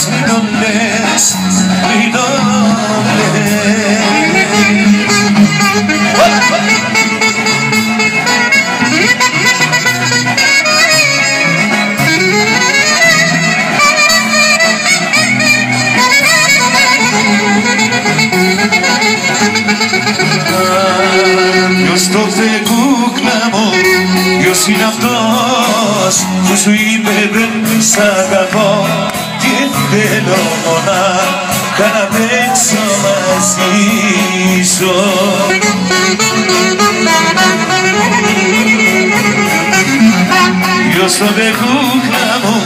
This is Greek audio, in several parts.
μην το λες, μην το λες. Ποιος τότε κούκλα μου, ποιος είναι αυτός που σου είπε δεν σ' αγαπώ και θέλω μονάχα να παίξω μαζί σου. Ποιος τότε κούκλα μου,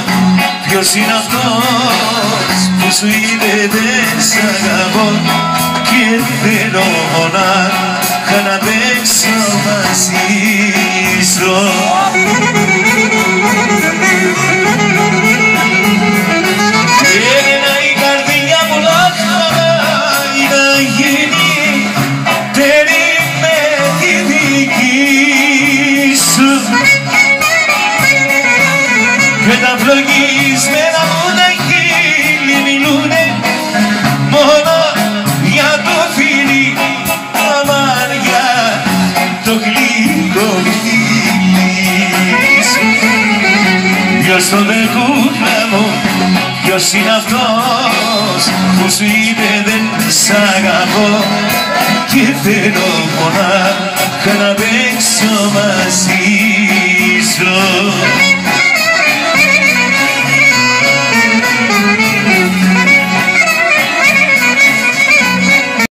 ποιος είναι αυτός που σου είπε δεν σ' αγαπώ και θέλω μονάχα να παίξω μαζί σου. Έλενα η καρδιά μου λάχαρα να γίνει τέλει με τη δική σου και τα φλογισμένα μου τα χείλη μιλούνε μόνο για το φίλι αμάρια το γλυκό φίλι σου. Ποιος το δεκούκλα μου, ποιος είναι αυτός που σου είπε δεν σ' αγαπώ και θέλω μονάχα να παίξω μαζί σου.